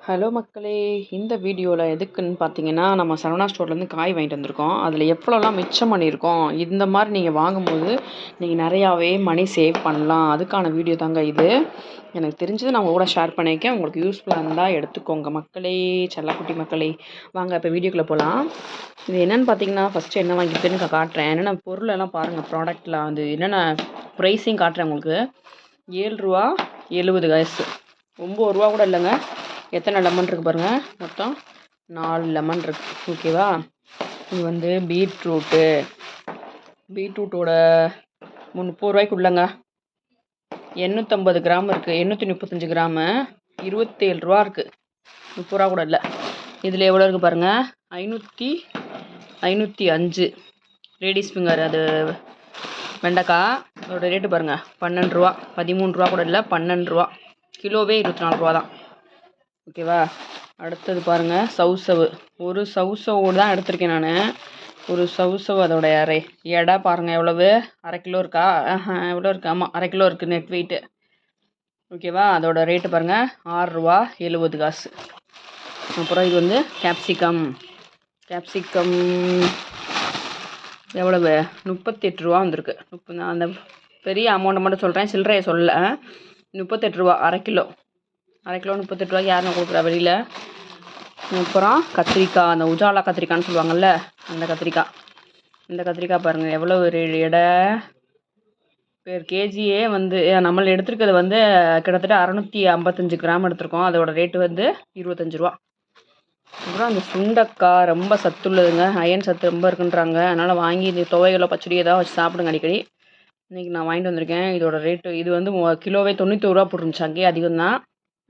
Hello மக்களே! இந்த வீடியோல எதுக்குன்னு பார்த்தீங்கன்னா, நம்ம சரவணா ஸ்டோர்லேருந்து காய் வாங்கிட்டு வந்திருக்கோம். அதில எவ்வளோலாம் மிச்சம் பண்ணியிருக்கோம். இந்த மாரி நீங்க வாங்கும்போது, நீங்க நெறையாவே மணி சேவ் பண்ணலாம். அதுக்கான வீடியோ தாங்க இது. எனக்கு தெரிஞ்சது நான் உங்க கூட ஷேர் பண்ணியிருக்கேன். உங்களுக்கு யூஸ்ஃபுல்லா இருந்தா எடுத்துக்கோங்க மக்களே! செல்லக்குட்டி மக்களே! வாங்க இப்ப வீடியோக்குள்ள போலாம். இது என்னன்னு பார்த்தீங்கன்னா, ஃபர்ஸ்ட்டு என்ன வாங்கியிருக்குன்னு காட்டுறேன். என்னென்ன பொருளெல்லாம் பாருங்க ப்ராடக்ட்ல அது என்னென்ன ப்ரைஸையும் காட்டுறேன் உங்களுக்கு. ரூ. 7.70 காசு. ரூ. 9 கூட இல்லங்க. எத்தனை லெமன் இருக்குது பாருங்கள், மொத்தம் 4 லெமன் இருக்குது. ஓகேவா? இது வந்து பீட்ரூட்டோட 30 உள்ளங்க. 850 கிராம் இருக்குது. 835 கிராமு 27 இருக்குது. 30 கூட இல்லை. இதில் எவ்வளோ இருக்குது பாருங்கள், 505 லேடிஸ் ஃபிங்கர். அது வெண்டைக்காய். அதோட ரேட்டு பாருங்கள், 12 13 கூட இல்லை, 12 கிலோவே 24 தான். ஓகேவா? அடுத்தது பாருங்கள், சவுசவு. ஒரு சவுசவோடு தான் எடுத்திருக்கேன் நான். ஒரு சவுசவு அதோட எடை பாருங்கள் எவ்வளவு, 1/2 கிலோ இருக்கா? எவ்வளோ இருக்குது? ஆமாம், 1/2 கிலோ இருக்குது நெட் வெயிட்டு. ஓகேவா? அதோட ரேட்டு பாருங்கள், ரூ. 6.70. அப்புறம் இது வந்து கேப்சிகம் எவ்வளவு, 38 வந்திருக்கு. நான் அந்த பெரிய அமௌண்ட்டை மட்டும் சொல்கிறேன், சில்லறையை சொல்ல. 38 1/2 கிலோ. 1/2 கிலோ 38 யாருன்னு கொடுக்குறா வெளியில். அப்புறம் கத்திரிக்காய், அந்த உஜாலா கத்திரிக்காய்னு சொல்லுவாங்கள்ல, அந்த கத்திரிக்காய். இந்த கத்திரிக்காய் பாருங்கள் எவ்வளோ ஒரு எடை. பேர் கேஜியே வந்து நம்மள எடுத்துருக்கிறது வந்து கிட்டத்தட்ட 655 கிராம் எடுத்திருக்கோம். அதோட ரேட்டு வந்து 25. அப்புறம் அந்த சுண்டக்காய் ரொம்ப சத்துள்ளதுங்க. அயன் சத்து ரொம்ப இருக்குன்றாங்க. அதனால் வாங்கி இந்த துவைகளோ பச்சடி ஏதாவது வச்சு சாப்பிடுங்க அடிக்கடி. இன்றைக்கி நான் வாங்கிட்டு வந்திருக்கேன். இதோட ரேட்டு இது வந்து கிலோவே 91 போட்டுருந்துச்சு. அங்கேயே அதிகம் தான்.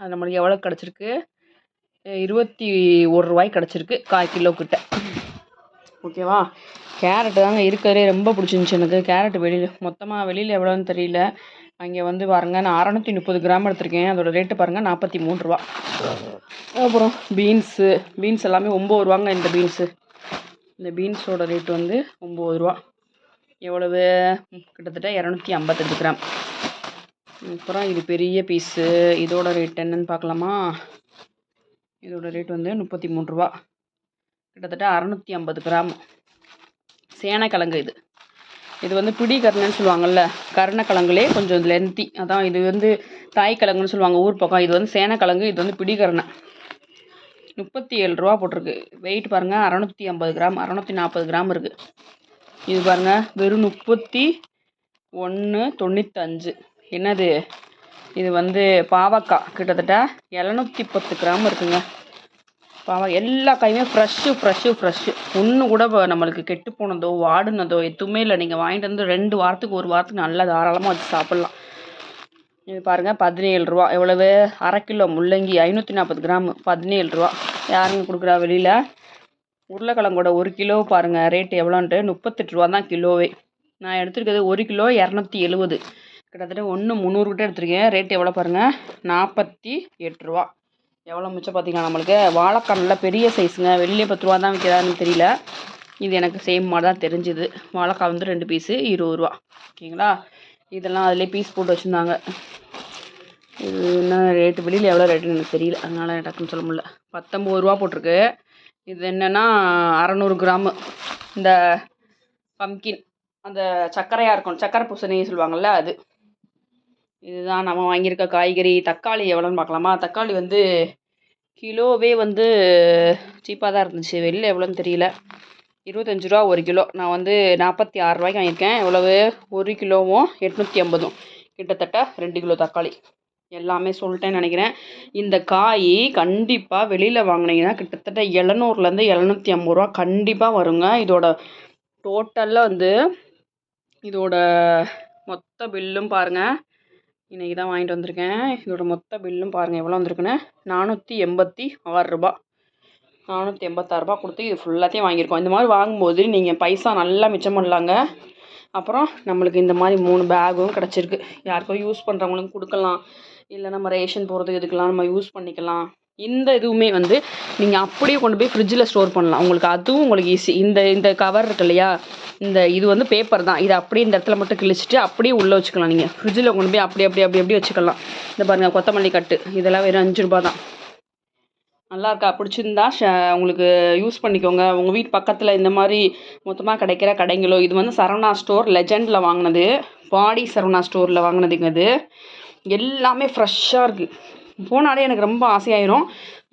அது நம்மளுக்கு எவ்வளோ கிடச்சிருக்கு, 21 கிடச்சிருக்கு 1/4 கிலோ கிட்ட. ஓகேவா? கேரட்டு தாங்க இருக்கிறதே ரொம்ப பிடிச்சிருந்துச்சி எனக்கு. கேரட் வெளியில் எவ்வளோன்னு தெரியல. அங்கே வந்து பாருங்கள், நான் 630 கிராம் எடுத்திருக்கேன். அதோடய ரேட்டு பாருங்கள், 43. அப்புறம் பீன்ஸ் எல்லாமே 9 இந்த இந்த பீன்ஸோட ரேட்டு வந்து 9. எவ்வளவு, கிட்டத்தட்ட 255 கிராம். அப்புறம் இது பெரிய பீஸு. இதோட ரேட் என்னன்னு பார்க்கலாமா? இதோட ரேட் வந்து 33. கிட்டத்தட்ட 650 கிராம். சேனைக்கிழங்கு. இது வந்து பிடிக்கருணைன்னு சொல்லுவாங்கள்ல, கருணைக்கிழங்குலே கொஞ்சம் லென்த்தி. அதான் இது வந்து தாய்க்கிழங்குன்னு சொல்லுவாங்க ஊர் பக்கம். இது வந்து சேனைக்கிழங்கு, இது வந்து பிடிக்கருணை. 37 போட்டிருக்கு. வெயிட் பாருங்கள், 650 கிராம் 640 கிராம் இருக்குது. இது பாருங்கள், வெறும் 31.95. என்னது இது வந்து பாவக்காய். கிட்டத்தட்ட 710 கிராம் இருக்குங்க. எல்லா காயுமே ஃப்ரெஷ்ஷு. ஒன்று கூட நம்மளுக்கு கெட்டு போனதோ வாடினதோ எதுவுமே இல்லை. நீங்கள் வாங்கிட்டு வந்து 2 வாரத்துக்கு 1 வாரத்துக்கு நல்லா தாராளமாக வச்சு சாப்பிட்லாம். இது பாருங்கள், 17. எவ்வளவு, 1/2 கிலோ முள்ளங்கி 540 கிராம் 17. யாருங்க கொடுக்குறா வெளியில்? உருளைக்கிழங்கோட 1 கிலோ பாருங்கள் ரேட்டு எவ்வளோன்ட்டு, 38 தான் கிலோவே. நான் எடுத்துருக்கிறது 1 கிலோ 270. கிட்டத்தட்ட 300 கிட்ட எடுத்துருக்கேன். ரேட்டு எவ்வளோ பாருங்கள், 48. எவ்வளோ மிச்சம் பார்த்தீங்கன்னா நம்மளுக்கு. வாழைக்காய் நல்லா பெரிய சைஸுங்க. வெளியே 10 தான் விற்கிறான்னு தெரியல. இது எனக்கு சேம் மாதிரி தான் தெரிஞ்சுது. வாழைக்காய் வந்து 2 பீஸு 20. ஓகேங்களா? இதெல்லாம் அதிலே பீஸ் போட்டு வச்சுருந்தாங்க. இது என்ன ரேட்டு, வெளியில் எவ்வளோ ரேட்டுன்னு எனக்கு தெரியல, அதனால் டக்குன்னு சொல்ல முடியல. 19 போட்டிருக்கு. இது என்னென்னா 600 கிராமு. இந்த பம்கின், அந்த சர்க்கரையாக இருக்கும், சர்க்கரை பூசணி சொல்லுவாங்கள்ல, அது. இதுதான் நம்ம வாங்கியிருக்க காய்கறி. தக்காளி எவ்வளோன்னு பார்க்கலாமா? தக்காளி வந்து கிலோவே வந்து சீப்பாக தான் இருந்துச்சு. வெளியில் எவ்வளோன்னு தெரியல. 25 1 கிலோ. நான் வந்து 46 வாங்கியிருக்கேன். எவ்வளவு, 1 கிலோவும் 850. கிட்டத்தட்ட 2 கிலோ தக்காளி. எல்லாமே சொல்லிட்டேன்னு நினைக்கிறேன். இந்த காய் கண்டிப்பாக வெளியில் வாங்கினீங்கன்னா கிட்டத்தட்ட 700 750 கண்டிப்பாக வருங்க. இதோட டோட்டலில் வந்து இதோட மொத்த பில்லும் பாருங்கள். இன்றைக்கி தான் வாங்கிட்டு வந்திருக்கேன். இதோட மொத்த பில்லும் பாருங்கள் எவ்வளோ வந்திருக்குன்னு, 486. 486 கொடுத்து இது ஃபுல்லாத்தையும் வாங்கியிருக்கோம். இந்த மாதிரி வாங்கும்போது நீங்கள் பைசா நல்லா மிச்சம் பண்ணலாங்க. அப்புறம் நம்மளுக்கு இந்த மாதிரி 3 பேகும் கிடச்சிருக்கு. யாருக்கும் யூஸ் பண்ணுறவங்களுக்கும் கொடுக்கலாம், இல்லை நம்ம ரேஷன் போகிறதுக்கு இதுக்கெலாம் நம்ம யூஸ் பண்ணிக்கலாம். இந்த இதுவுமே வந்து நீங்கள் அப்படியே கொண்டு போய் ஃப்ரிட்ஜில் ஸ்டோர் பண்ணலாம். உங்களுக்கு ஈஸி. இந்த கவர் இருக்கு இல்லையா, இது வந்து பேப்பர் தான். இதை அப்படியே இந்த இடத்துல மட்டும் கிழிச்சிட்டு அப்படியே உள்ளே வச்சுக்கலாம். நீங்கள் ஃப்ரிட்ஜில் கொண்டு போய் அப்படி வச்சுக்கலாம். இந்த பாருங்கள், கொத்தமல்லி கட்டு இதெல்லாம் வெறும் 5 தான். நல்லா இருக்கா? பிடிச்சிருந்தா உங்களுக்கு யூஸ் பண்ணிக்கோங்க. உங்கள் வீட்டு பக்கத்தில் இந்த மாதிரி மொத்தமாக கிடைக்கிற கடைங்களோ, இது வந்து சரவணா ஸ்டோர் லெஜண்டில் வாங்கினது, பாடி சரவணா ஸ்டோரில் வாங்கினதுங்க இது. எல்லாமே ஃப்ரெஷ்ஷாக இருக்குது. போனாலே எனக்கு ரொம்ப ஆசையாயிரும்.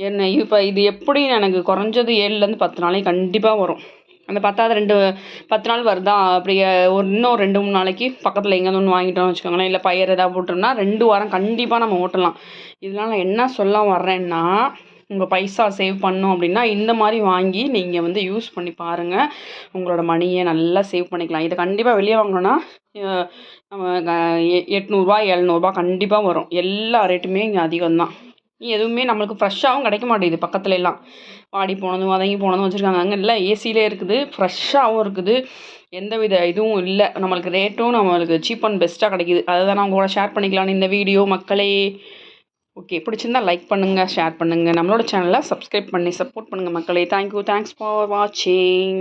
என்ன இப்போ இது எப்படி எனக்கு குறைஞ்சது 7லேருந்து 10 நாளைக்கு கண்டிப்பாக வரும். அந்த 10வது 10 நாள் வருதா, அப்படி இன்னும் 2-3 நாளைக்கு பக்கத்தில் எங்கேயாவது ஒன்று வாங்கிட்டோம்னு வச்சுக்கோங்களேன், இல்லை பயிர் ஏதாவது போட்டோம்னா 2 வாரம் கண்டிப்பாக நம்ம ஓட்டலாம். இதனால் நான் என்ன சொல்ல வர்றேன்னா, உங்கள் பைசா சேவ் பண்ணோம் அப்படின்னா இந்த மாதிரி வாங்கி நீங்கள் வந்து யூஸ் பண்ணி பாருங்கள். உங்களோட மணியை நல்லா சேவ் பண்ணிக்கலாம். இதை கண்டிப்பாக வெளியே வாங்கினோன்னா நம்ம 800 700 கண்டிப்பாக வரும். எல்லா ரேட்டுமே இங்கே அதிகம்தான். எதுவுமே நம்மளுக்கு ஃப்ரெஷ்ஷாகவும் கிடைக்க மாட்டேங்குது. பக்கத்துல எல்லாம் வாடி போனதும் வதங்கி போனதும் வச்சுருக்காங்க. அங்கே எல்லாம் ஏசியிலே இருக்குது, ஃப்ரெஷ்ஷாகவும் இருக்குது, எந்தவித இதுவும் இல்லை. நம்மளுக்கு ரேட்டும் நம்மளுக்கு சீப் அண்ட் பெஸ்ட்டாக கிடைக்கிது. அதை தான் நான் உங்களோட ஷேர் பண்ணிக்கலான்னு இந்த வீடியோ மக்களே. ஓகே, பிடிச்சிருந்தா லைக் பண்ணுங்கள், ஷேர் பண்ணுங்கள், நம்மளோட சேனலை சப்ஸ்கிரைப் பண்ணி சப்போர்ட் பண்ணுங்கள் மக்களே. தேங்க்யூ, தேங்க்ஸ் ஃபார் வாட்சிங்.